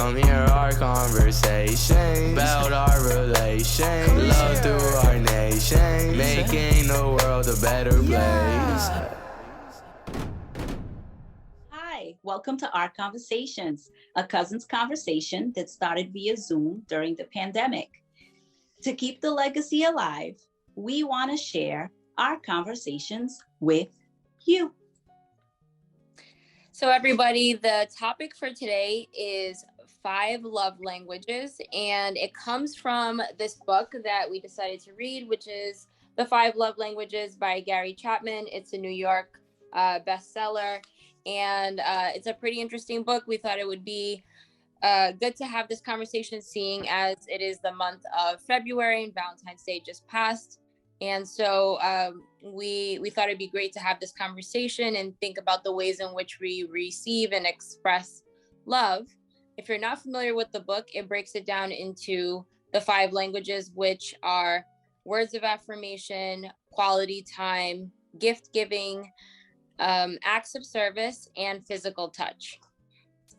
Come hear our conversation about our relation, love through our nation, making the world a better place. Hi, welcome to Our Conversations, a cousin's conversation that started via Zoom during the pandemic. To keep the legacy alive, we want to share our conversations with you. So everybody, the topic for today is 5 love languages, and it comes from this book that we decided to read, which is The 5 Love Languages by Gary Chapman. It's a New York bestseller, and it's a pretty interesting book. We thought it would be good to have this conversation, seeing as it is the month of February and Valentine's Day just passed. And so we thought it'd be great to have this conversation and think about the ways in which we receive and express love. If you're not familiar with the book, it breaks it down into the 5 languages, which are words of affirmation, quality time, gift giving, acts of service, and physical touch.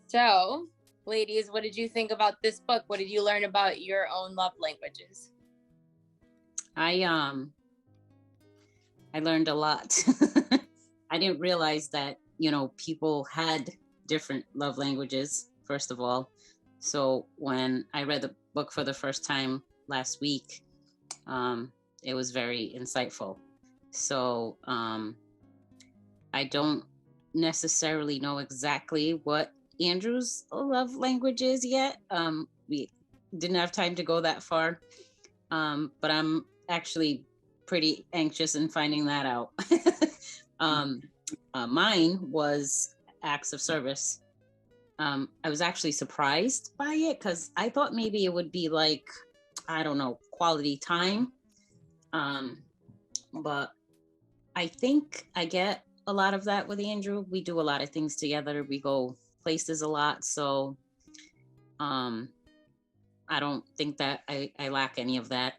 So, ladies, what did you think about this book? What did you learn about your own love languages? I learned a lot. I didn't realize that, people had different love languages, first of all. So when I read the book for the first time last week, it was very insightful. So I don't necessarily know exactly what Andrew's love language is yet. We didn't have time to go that far, but I'm actually pretty anxious in finding that out. Mine was acts of service. I was actually surprised by it because I thought maybe it would be like, I don't know, quality time. But I think I get a lot of that with Andrew. We do a lot of things together. We go places a lot. So I don't think that I lack any of that.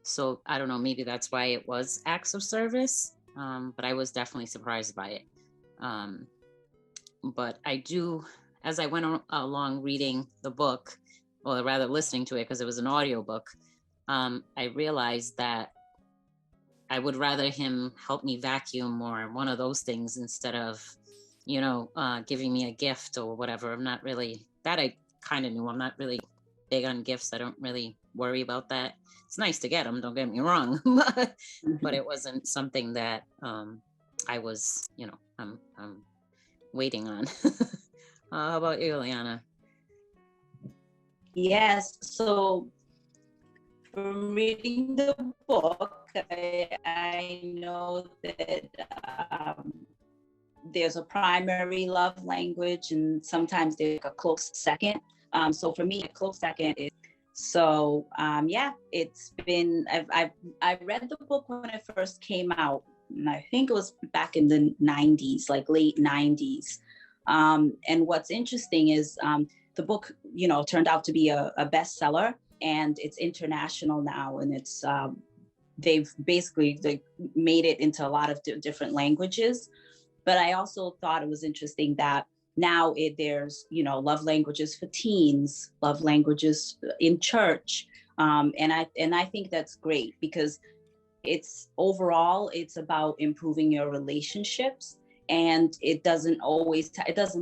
So I don't know, maybe that's why it was acts of service, but I was definitely surprised by it. But I do, as I went along reading the book, or rather listening to it because it was an audiobook, I realized that I would rather him help me vacuum or one of those things instead of, giving me a gift or whatever. I'm not really, that I kind of knew. I'm not really big on gifts. I don't really worry about that. It's nice to get them, don't get me wrong, but it wasn't something that I was, I'm waiting on. How about you, Liana? Yes, so from reading the book, I know that there's a primary love language and sometimes there's a close second. So for me, a close second is, so it's been, I read the book when it first came out, and I think it was back in the 90s, like late 90s. And what's interesting is the book, turned out to be a bestseller, and it's international now, and it's they've basically made it into a lot of different languages. But I also thought it was interesting that now there's, love languages for teens, love languages in church. And I think that's great because it's overall, it's about improving your relationships. And it doesn't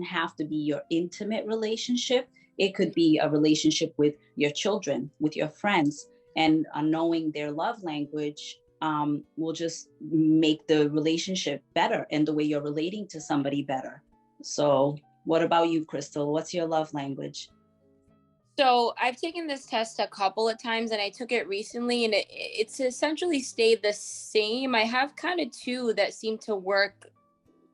have to be your intimate relationship. It could be a relationship with your children, with your friends, and knowing their love language will just make the relationship better and the way you're relating to somebody better. So what about you, Crystal? What's your love language? So I've taken this test a couple of times, and I took it recently, and it's essentially stayed the same. I have kind of 2 that seem to work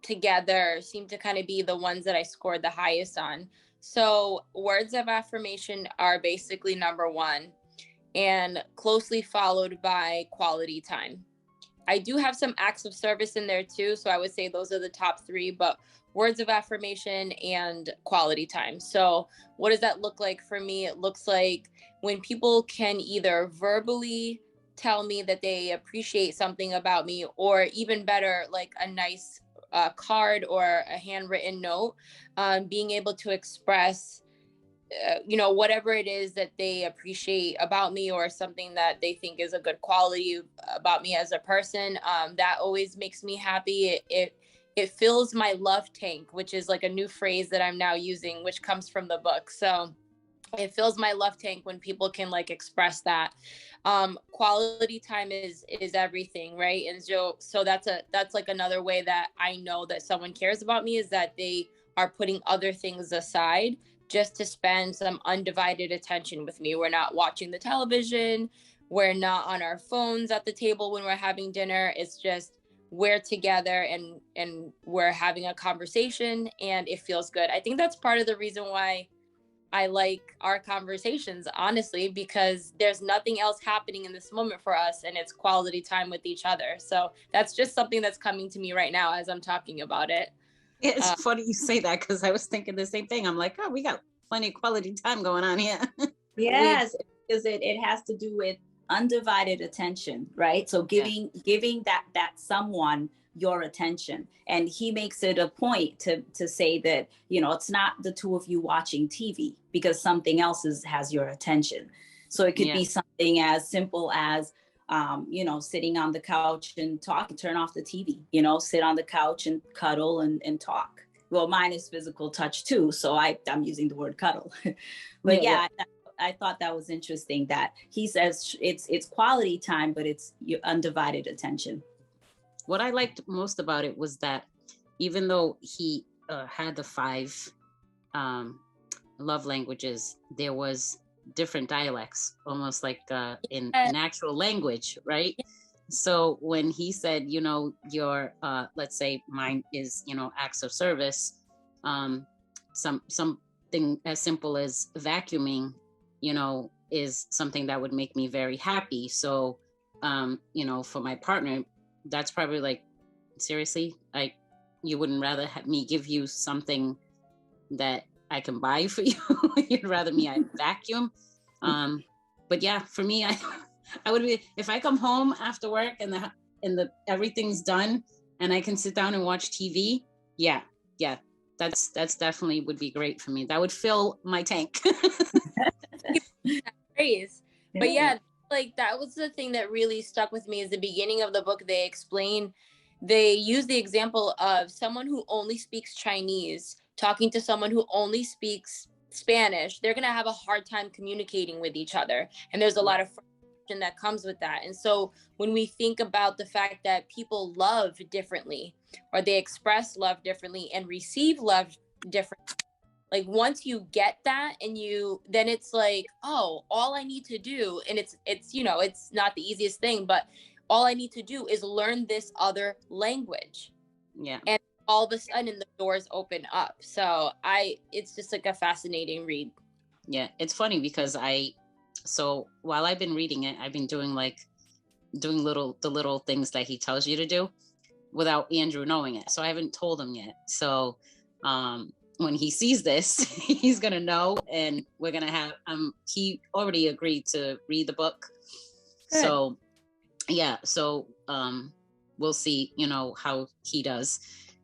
together, seem to kind of be the ones that I scored the highest on. So words of affirmation are basically number 1, and closely followed by quality time. I do have some acts of service in there too, so I would say those are the top 3, but words of affirmation and quality time. So what does that look like for me? It looks like when people can either verbally tell me that they appreciate something about me, or even better, like a nice a card or a handwritten note, being able to express whatever it is that they appreciate about me, or something that they think is a good quality about me as a person. That always makes me happy. It fills my love tank, which is like a new phrase that I'm now using, which comes from the book. So it fills my love tank when people can like express that. Quality time is everything, right? And so that's like another way that I know that someone cares about me, is that they are putting other things aside just to spend some undivided attention with me. We're not watching the television, we're not on our phones at the table when we're having dinner. It's just we're together and we're having a conversation, and it feels good. I think that's part of the reason why I like our conversations, honestly, because there's nothing else happening in this moment for us, and it's quality time with each other. So that's just something that's coming to me right now as I'm talking about it. Yeah, it's funny you say that, because I was thinking the same thing. I'm like, oh, we got plenty of quality time going on here. Yes, because it has to do with undivided attention, right? So giving that someone your attention. And he makes it a point to say that, it's not the two of you watching TV, because something else has your attention. So it could be something as simple as sitting on the couch and talk, turn off the TV, sit on the couch and cuddle and talk. Well, mine is physical touch too, so I'm using the word cuddle. But I thought that was interesting that he says it's quality time, but it's your undivided attention. What I liked most about it was that even though he had the 5 love languages, there was different dialects, almost like in an actual language, right? So when he said, your let's say mine is, acts of service, something as simple as vacuuming, is something that would make me very happy. So for my partner, that's probably like, seriously, you wouldn't rather have me give you something that I can buy for you? You'd rather me I vacuum? But yeah, for me, I would be, if I come home after work and the everything's done and I can sit down and watch TV. Yeah, that's definitely would be great for me. That would fill my tank. Praise. But yeah, like that was the thing that really stuck with me. Is the beginning of the book, they use the example of someone who only speaks Chinese talking to someone who only speaks Spanish. They're going to have a hard time communicating with each other, and there's a lot of frustration that comes with that. And so when we think about the fact that people love differently, or they express love differently and receive love differently, like once you get that, and then it's like, oh, all I need to do, and it's it's not the easiest thing, but all I need to do is learn this other language. Yeah. And all of a sudden the doors open up. So it's just like a fascinating read. Yeah, it's funny because so while I've been reading it, I've been doing the little things that he tells you to do without Andrew knowing it. So I haven't told him yet. So when he sees this, he's gonna know, and we're gonna have he already agreed to read the book. Good. So yeah, so we'll see, how he does.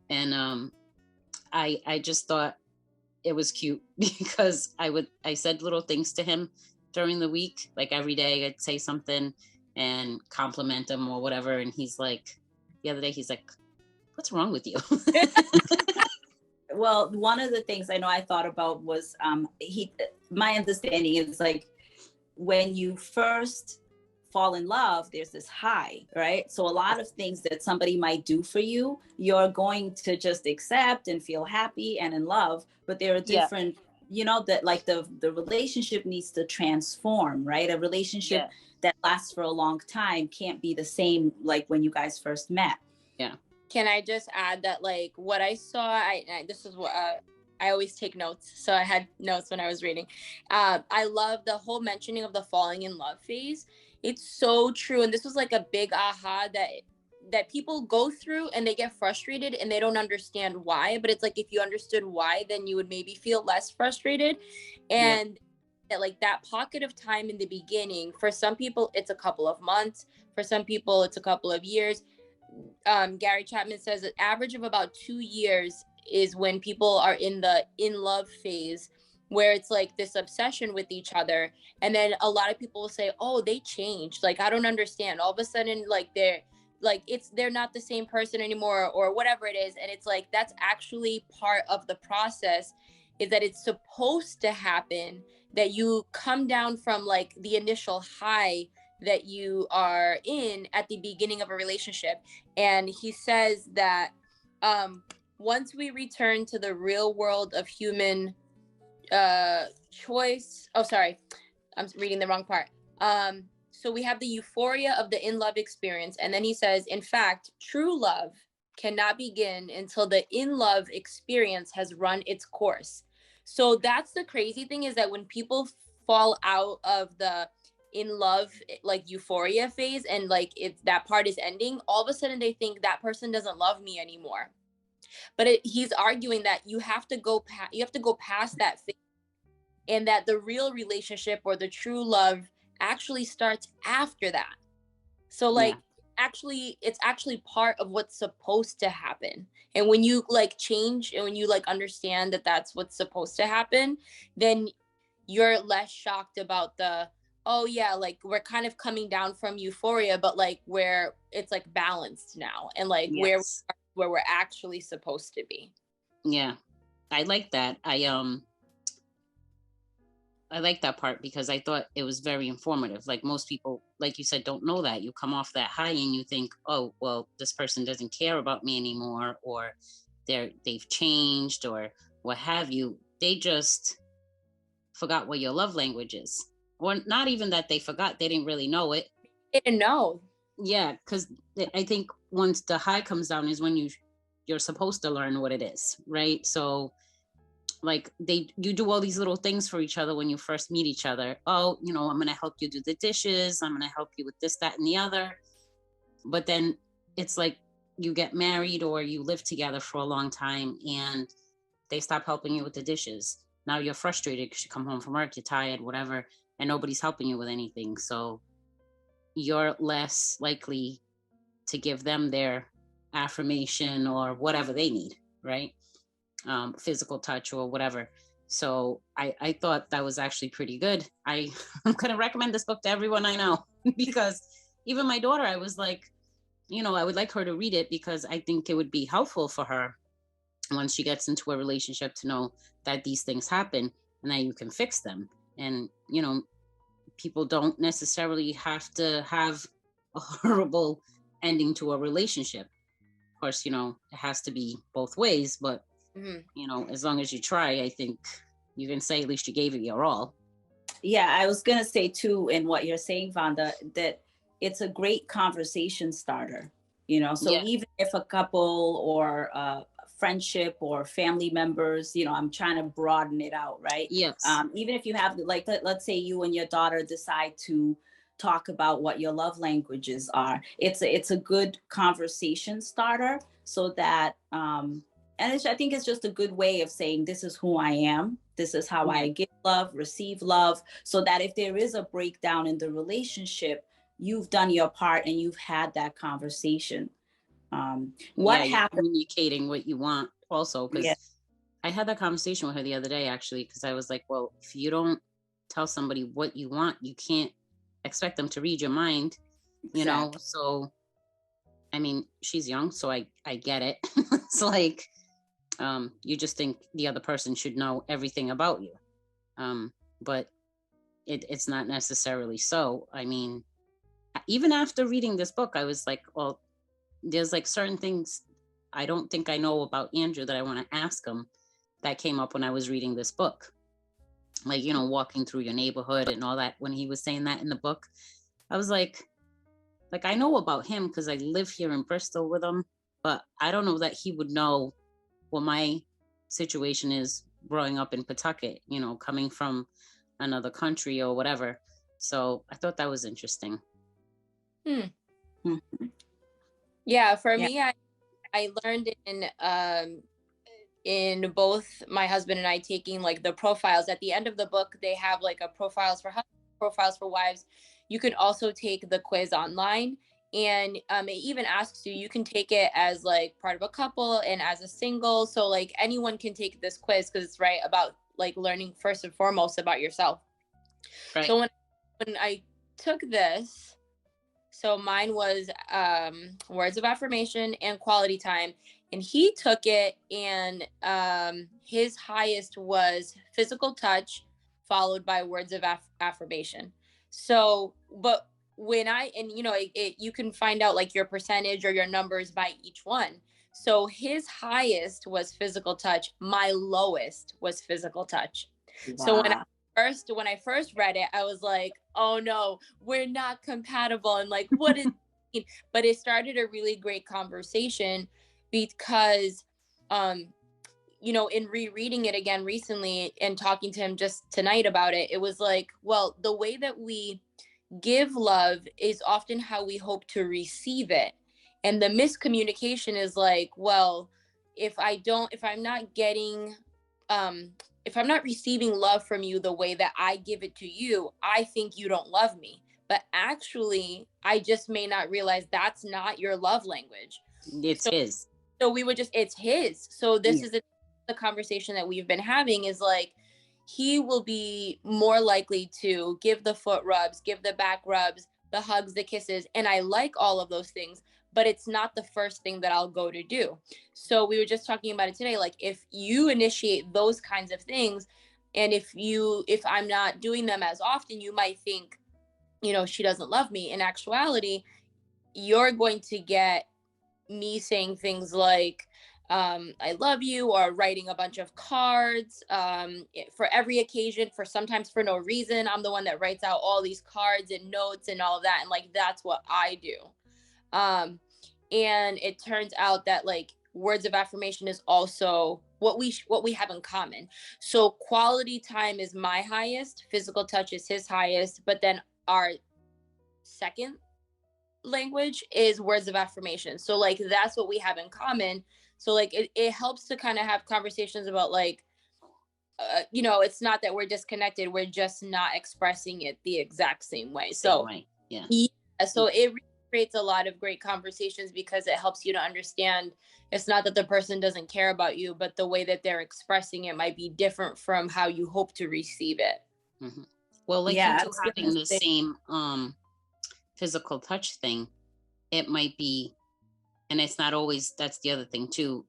And I just thought it was cute because I said little things to him during the week, like every day I'd say something and compliment him or whatever, and he's like, the other day he's like, what's wrong with you? Well, one of the things I know I thought about was my understanding is like when you first fall in love, there's this high, right? So a lot of things that somebody might do for you, you're going to just accept and feel happy and in love, but there are different, that like the relationship needs to transform, right? A relationship that lasts for a long time can't be the same like when you guys first met. Yeah. Can I just add that, like, what I saw, this is what I always take notes. So I had notes when I was reading. I love the whole mentioning of the falling in love phase. It's so true. And this was like a big aha that people go through, and they get frustrated and they don't understand why. But it's like, if you understood why, then you would maybe feel less frustrated. And like that pocket of time in the beginning, for some people, it's a couple of months. For some people, it's a couple of years. Gary Chapman says an average of about 2 years is when people are in the in love phase, where it's like this obsession with each other. And then a lot of people will say, oh, they changed. Like, I don't understand. All of a sudden, like they're not the same person anymore, or whatever it is. And it's like, that's actually part of the process, is that it's supposed to happen, that you come down from like the initial high that you are in at the beginning of a relationship. And he says that once we return to the real world of human choice, oh sorry, I'm reading the wrong part. So we have the euphoria of the in love experience, and then he says, in fact, true love cannot begin until the in love experience has run its course. So that's the crazy thing, is that when people fall out of the in love like euphoria phase, and like it's that part is ending, all of a sudden they think that person doesn't love me anymore. But he's arguing that you have to go past that phase, and that the real relationship or the true love actually starts after that. So like, actually, it's actually part of what's supposed to happen. And when you like change, and when you like understand that that's what's supposed to happen, then you're less shocked about the, oh yeah, like we're kind of coming down from euphoria, but like where it's like balanced now, and like where we're actually supposed to be. Yeah, I like that. I like that part, because I thought it was very informative. Like, most people, like you said, don't know that. You come off that high and you think, oh, well, this person doesn't care about me anymore, or they've changed, or what have you. They just forgot what your love language is. Or not even that they forgot, they didn't really know it. They didn't know. Yeah, because I think once the high comes down is when you're supposed to learn what it is, right? So like you do all these little things for each other when you first meet each other. Oh, I'm going to help you do the dishes. I'm going to help you with this, that, and the other. But then it's like you get married or you live together for a long time and they stop helping you with the dishes. Now you're frustrated because you come home from work, you're tired, whatever, and nobody's helping you with anything. So you're less likely to give them their affirmation or whatever they need, right? Physical touch or whatever. So I thought that was actually pretty good. I'm going to recommend this book to everyone I know, because even my daughter, I was like, I would like her to read it, because I think it would be helpful for her once she gets into a relationship to know that these things happen and that you can fix them. And, people don't necessarily have to have a horrible ending to a relationship. Of course, it has to be both ways, but as long as you try, I think you can say at least you gave it your all. Yeah, I was going to say too, in what you're saying, Vonda, that it's a great conversation starter, so even if a couple or friendship or family members, I'm trying to broaden it out, right? Yes. Even if you have, like, let's say you and your daughter decide to talk about what your love languages are. It's a good conversation starter, so that, I think it's just a good way of saying, this is who I am. This is how I give love, receive love, so that if there is a breakdown in the relationship, you've done your part and you've had that conversation. What happened? Communicating what you want also, because I had that conversation with her the other day, actually, because I was like, well, if you don't tell somebody what you want, you can't expect them to read your mind, So, I mean, she's young, so I get it. It's like, you just think the other person should know everything about you. But it's not necessarily so. I mean, even after reading this book, I was like, well, there's like certain things I don't think I know about Andrew that I want to ask him that came up when I was reading this book. Like, walking through your neighborhood and all that. When he was saying that in the book, I was like I know about him because I live here in Bristol with him, but I don't know that he would know what my situation is growing up in Pawtucket, coming from another country or whatever. So I thought that was interesting. Mm-hmm. Yeah, for me, I learned in both my husband and I taking like the profiles at the end of the book. They have like a profiles for husbands, profiles for wives. You can also take the quiz online, And it even asks you, you can take it as like part of a couple and as a single. So like anyone can take this quiz because it's right about like learning first and foremost about yourself. Right. So when I took this, so mine was words of affirmation and quality time. And he took it, and his highest was physical touch, followed by words of affirmation. So, but when you can find out like your percentage or your numbers by each one. So his highest was physical touch. My lowest was physical touch. Wow. So when I first read it, I was like, oh no, we're not compatible. And like, what is it mean? But it started a really great conversation because, in rereading it again recently and talking to him just tonight about it, it was like, well, the way that we give love is often how we hope to receive it. And the miscommunication is like, well, if I'm not getting, if I'm not receiving love from you the way that I give it to you, I think you don't love me. But actually, I just may not realize that's not your love language. It's his. So it's his. So this is the conversation that we've been having is like, he will be more likely to give the foot rubs, give the back rubs, the hugs, the kisses. And I like all of those things, but it's not the first thing that I'll go to do. So we were just talking about it today. Like if you initiate those kinds of things, and if I'm not doing them as often, you might think, she doesn't love me. In actuality, you're going to get me saying things like, I love you, or writing a bunch of cards for every occasion, sometimes for no reason. I'm the one that writes out all these cards and notes and all of that. And like, that's what I do. And it turns out that like words of affirmation is also what we have in common. So quality time is my highest, physical touch is his highest, but then our second language is words of affirmation. So like, that's what we have in common. So like, it helps to kind of have conversations about like, it's not that we're disconnected. We're just not expressing it the exact same way. So yeah. So it really creates a lot of great conversations because it helps you to understand it's not that the person doesn't care about you, but the way that they're expressing it might be different from how you hope to receive it. Mm-hmm. Well, like you two having the same physical touch thing, it might be, and it's not always, that's the other thing too.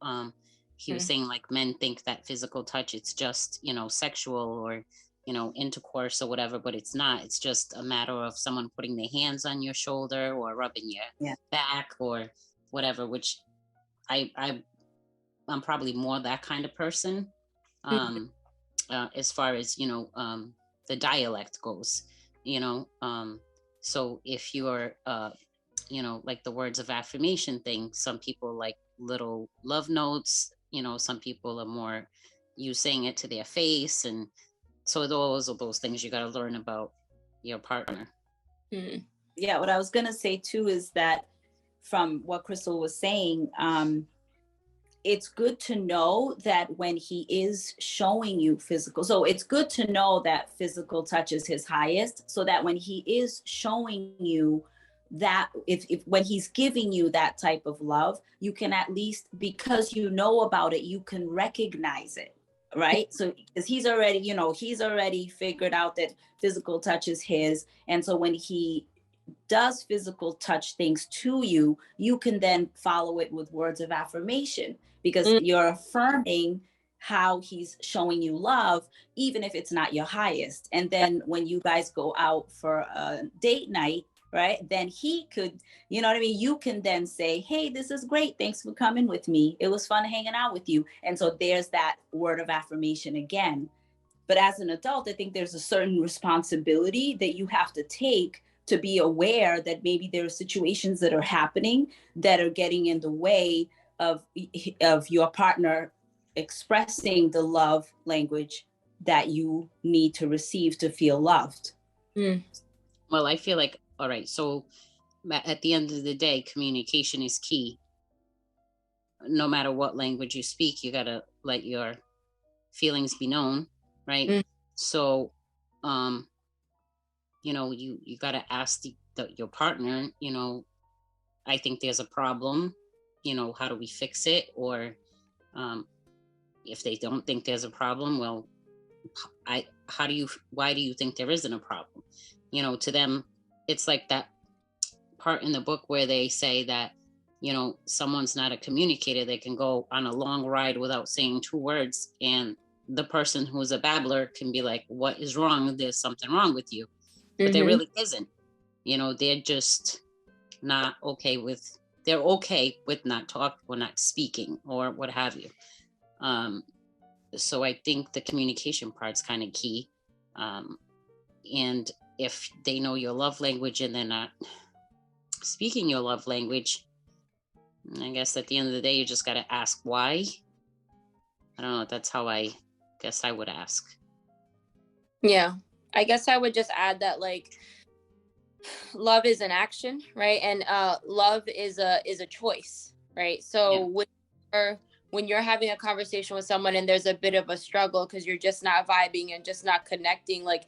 He was saying like men think that physical touch, it's just, sexual or, intercourse or whatever, but it's not. It's just a matter of someone putting their hands on your shoulder or rubbing your back or whatever, which I'm probably more that kind of person. As far as, the dialect goes, so if you're, like the words of affirmation thing, some people like little love notes, some people are more you saying it to their face. And so those are those things you got to learn about your partner. Yeah, what I was going to say too is that from what Crystal was saying, it's good to know that when he is showing you physical, so it's good to know that physical touch is his highest, so that when he is showing you that, if when he's giving you that type of love, you can at least, because you know about it, you can recognize it, right? So because he's already figured out that physical touch is his, and so when he does physical touch things to you, you can then follow it with words of affirmation, because you're affirming how he's showing you love, even if it's not your highest. And then when you guys go out for a date night, right, then he could, you can then say, hey, this is great, thanks for coming with me, it was fun hanging out with you. And so there's that word of affirmation again. But as an adult, I think there's a certain responsibility that you have to take to be aware that maybe there are situations that are happening that are getting in the way of your partner expressing the love language that you need to receive to feel loved. Well, I feel like, all right, so at the end of the day, communication is key. No matter what language you speak, you got to let your feelings be known, right? So, you got to ask your partner, I think there's a problem, how do we fix it? Or if they don't think there's a problem, well, why do you think there isn't a problem? To them, it's like that part in the book where they say that, someone's not a communicator. They can go on a long ride without saying 2 words. And the person who's a babbler can be like, what is wrong? There's something wrong with you. But there really isn't. They're just not okay with, they're okay with not talk or not speaking or what have you. So I think the communication part's kind of key. And if they know your love language and they're not speaking your love language, I guess at the end of the day, you just got to ask why. I don't know. That's how I guess I would ask. Yeah. I guess I would just add that, like, love is an action, right? And love is a choice, right? So when you're having a conversation with someone and there's a bit of a struggle because you're just not vibing and just not connecting, like,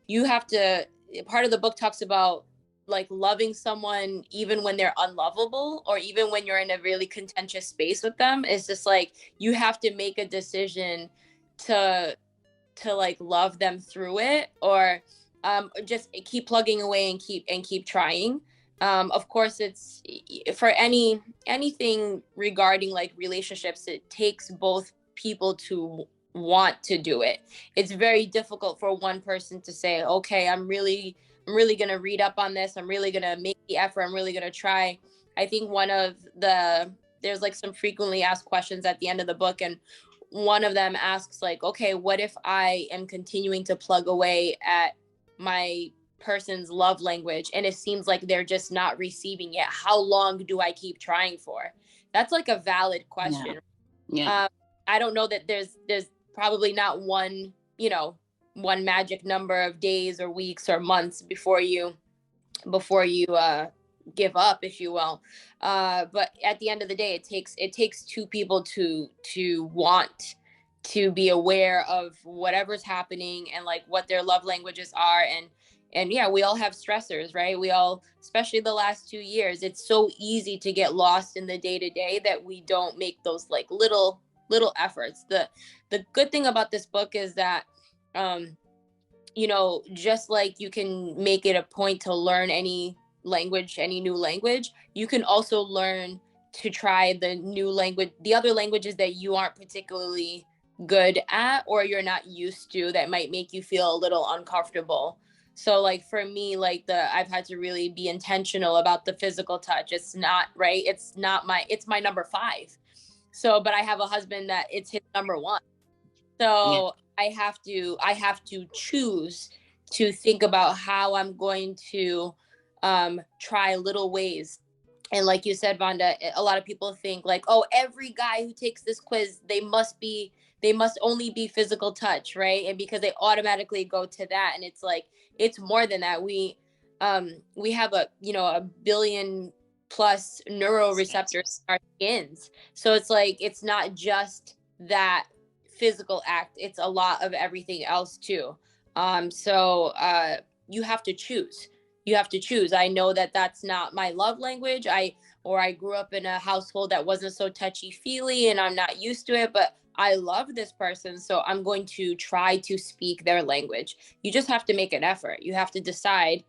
you have to, part of the book talks about, like, loving someone even when they're unlovable, or even when you're in a really contentious space with them. It's just like, you have to make a decision to like love them through it, or just keep plugging away and keep trying. Of course, it's for anything regarding like relationships, it takes both people to want to do it. It's very difficult for one person to say, okay, I'm really going to read up on this. I'm really going to make the effort. I'm really going to try. I think there's like some frequently asked questions at the end of the book. And one of them asks, like, okay, what if I am continuing to plug away at my person's love language and it seems like they're just not receiving it? How long do I keep trying for? That's like a valid question. Yeah. I don't know that there's probably not one magic number of days or weeks or months before you give up, if you will. But at the end of the day, it takes 2 people to want to be aware of whatever's happening and like what their love languages are. And yeah, we all have stressors, right? We all, especially the last 2 years, it's so easy to get lost in the day to day that we don't make those like little efforts. The good thing about this book is that, just like you can make it a point to learn any new language, you can also learn to try the other languages that you aren't particularly good at or you're not used to, that might make you feel a little uncomfortable. So like for me, like I've had to really be intentional about the physical touch. It's not right. It's my number 5. So, but I have a husband that it's his number 1. So I have to choose to think about how I'm going to try little ways. And like you said, Vonda, a lot of people think like, oh, every guy who takes this quiz, they must only be physical touch, right? And because they automatically go to that, and it's like, it's more than that. We have a billion plus neuroreceptors in our skins. So it's like, it's not just that physical act, it's a lot of everything else too. So you have to choose. I know that that's not my love language. I grew up in a household that wasn't so touchy-feely and I'm not used to it, but I love this person, so I'm going to try to speak their language. You just have to make an effort. You have to decide,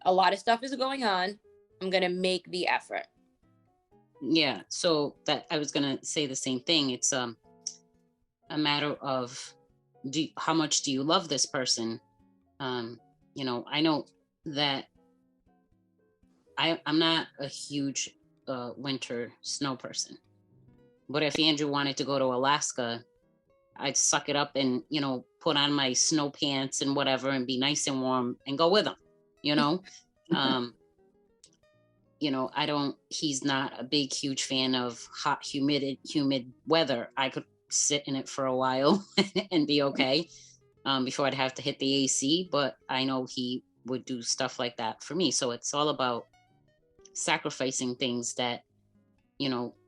a lot of stuff is going on, I'm going to make the effort. Yeah, so that I was going to say the same thing. It's a matter of how much do you love this person? I know that I'm not a huge winter snow person, but if Andrew wanted to go to Alaska, I'd suck it up and put on my snow pants and whatever and be nice and warm and go with him. He's not a big huge fan of hot humid weather. I could sit in it for a while and be okay before I'd have to hit the AC, but I know he would do stuff like that for me. So it's all about sacrificing things that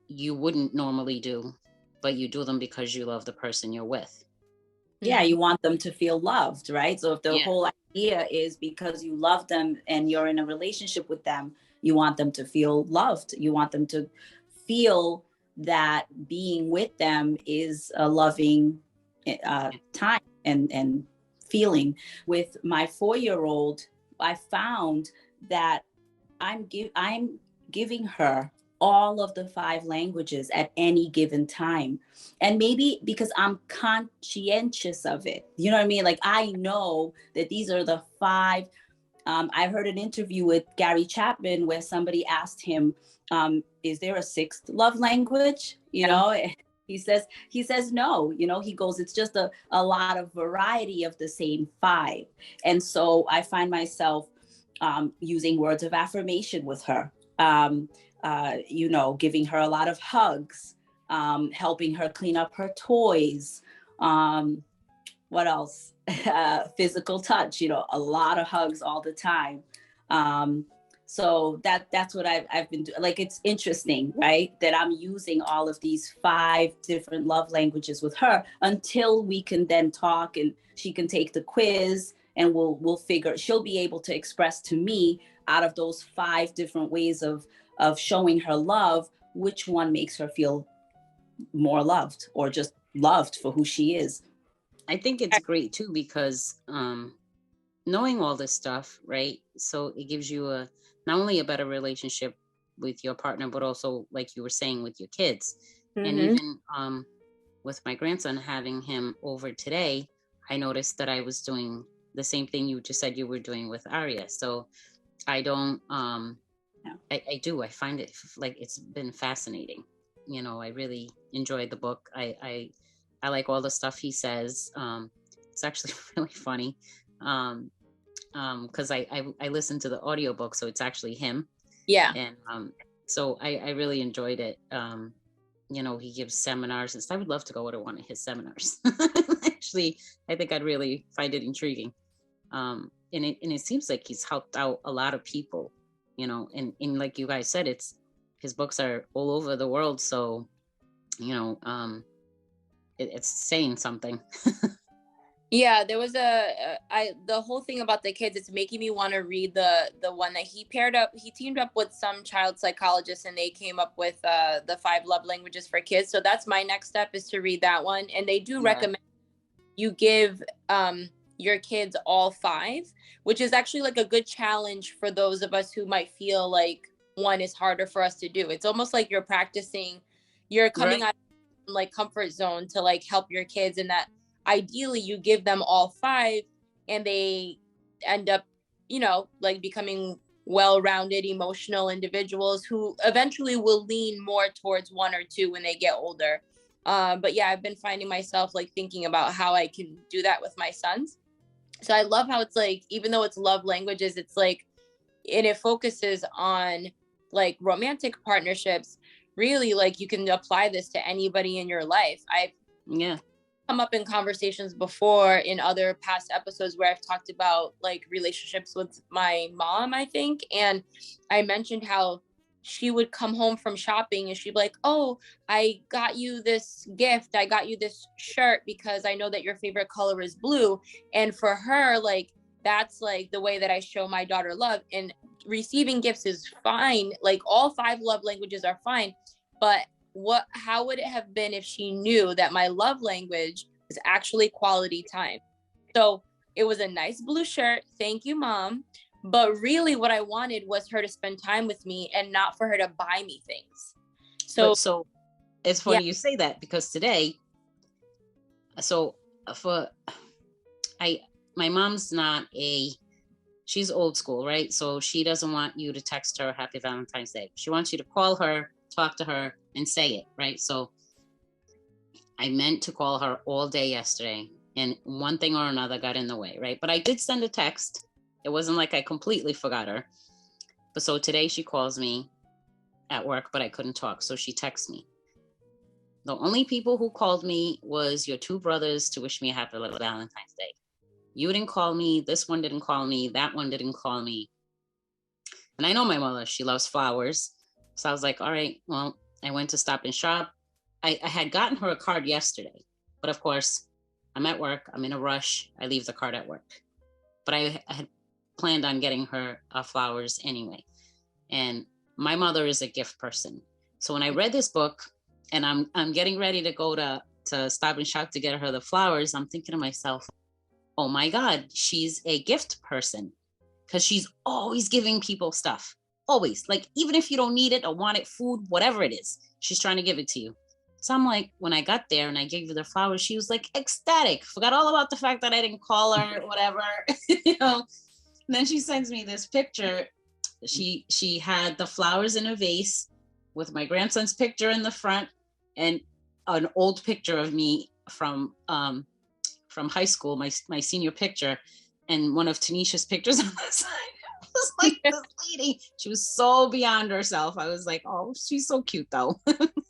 you wouldn't normally do, but you do them because you love the person you're with. Yeah, you want them to feel loved, right? So if the whole idea is because you love them and you're in a relationship with them, You want them to feel loved. You want them to feel that being with them is a loving time and feeling. With my 4-year-old, I found that I'm giving her all of the 5 languages at any given time. And maybe because I'm conscientious of it, you know what I mean? Like, I know that these are the 5. I heard an interview with Gary Chapman where somebody asked him, is there a 6th love language? You know, he says no. You know, he goes, it's just a lot of variety of the same 5. And so I find myself using words of affirmation with her, you know, giving her a lot of hugs, helping her clean up her toys. What else? Physical touch, you know, a lot of hugs all the time. So that's what I've been doing. Like, it's interesting, right? That I'm using all of these 5 different love languages with her until we can then talk and she can take the quiz, and we'll figure, she'll be able to express to me out of those 5 different ways of showing her love, which one makes her feel more loved or just loved for who she is. I think it's great too, because knowing all this stuff, right? So it gives you not only a better relationship with your partner, but also, like you were saying, with your kids. And even with my grandson, having him over today, I noticed that I was doing the same thing you just said you were doing with Arya. So I don't, I find it like, it's been fascinating. You know, I really enjoyed the book. I like all the stuff he says. It's actually really funny. Because I listened to the audiobook, so it's actually him. Yeah. And so I really enjoyed it. You know, he gives seminars and stuff. I would love to go to one of his seminars. Actually, I think I'd really find it intriguing. And it seems like he's helped out a lot of people, you know, and like you guys said, his books are all over the world. So, you know, it's saying something. Yeah, there was the whole thing about the kids, it's making me want to read the one that he teamed up with some child psychologists, and they came up with the 5 love languages for kids. So that's my next step, is to read that one. And they do recommend you give your kids all 5, which is actually like a good challenge for those of us who might feel like one is harder for us to do. It's almost like you're coming out of like comfort zone to like help your kids, and that ideally you give them all 5 and they end up, you know, like becoming well-rounded emotional individuals who eventually will lean more towards 1 or 2 when they get older. But yeah, I've been finding myself like thinking about how I can do that with my sons. So I love how it's like, even though it's love languages, it's like, and it focuses on like romantic partnerships, really, like you can apply this to anybody in your life. I've come up in conversations before in other past episodes where I've talked about like relationships with my mom, I think. And I mentioned how she would come home from shopping and she'd be like, oh, I got you this gift. I got you this shirt because I know that your favorite color is blue. And for her, like, that's like the way that I show my daughter love. And receiving gifts is fine. Like, all 5 love languages are fine. But how would it have been if she knew that my love language was actually quality time? So it was a nice blue shirt. Thank you, Mom. But really what I wanted was her to spend time with me and not for her to buy me things. So it's funny you say that, because today, my mom's she's old school, right? So she doesn't want you to text her Happy Valentine's Day. She wants you to call her, talk to her, and say it, right? So I meant to call her all day yesterday, and one thing or another got in the way, right? But I did send a text. It wasn't like I completely forgot her. But so today she calls me at work, but I couldn't talk. So she texts me. The only people who called me was your 2 brothers to wish me a happy Valentine's Day. You didn't call me. This one didn't call me. That one didn't call me. And I know my mother, she loves flowers. So I was like, all right, well, I went to Stop and Shop. I had gotten her a card yesterday, but of course I'm at work. I'm in a rush. I leave the card at work. But I had planned on getting her flowers anyway. And my mother is a gift person. So when I read this book and I'm getting ready to go to Stop and Shop to get her the flowers, I'm thinking to myself, oh my God, she's a gift person, because she's always giving people stuff. Always. Like, even if you don't need it or want it, food, whatever it is, she's trying to give it to you. So I'm like, when I got there and I gave her the flowers, she was like ecstatic, forgot all about the fact that I didn't call her, whatever. And then she sends me this picture. She had the flowers in a vase with my grandson's picture in the front and an old picture of me from high school, my senior picture, and one of Tanisha's pictures on the side. It was like, this lady, she was so beyond herself. I was like, oh, she's so cute though.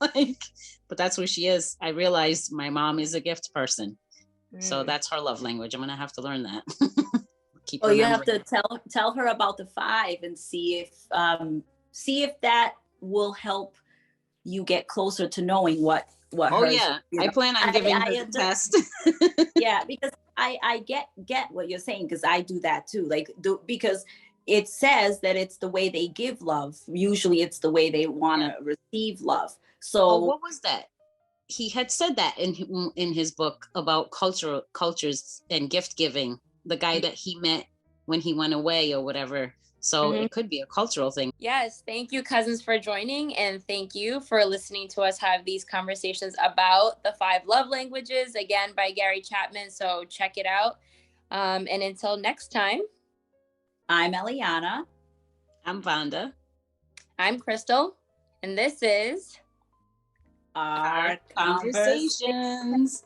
Like, but that's who she is. I realized my mom is a gift person. So that's her love language. I'm gonna have to learn that. You have to tell her about the 5 and see if that will help you get closer to knowing what hers, yeah, I plan on giving her the test. Yeah, because I get what you're saying, because I do that too. Like, because it says that it's the way they give love. Usually it's the way they want to receive love. So what was that? He had said that in his book about cultures and gift giving, the guy that he met when he went away or whatever. So it could be a cultural thing. Yes. Thank you, cousins, for joining. And thank you for listening to us have these conversations about the 5 love languages, again, by Gary Chapman. So check it out. And until next time, I'm Eliana. I'm Vonda. I'm Crystal. And this is Our Conversations.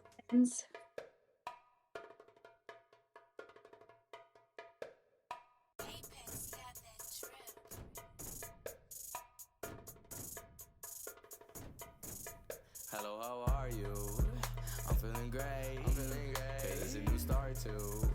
Hello, how are you? I'm feeling great. It's a new start too.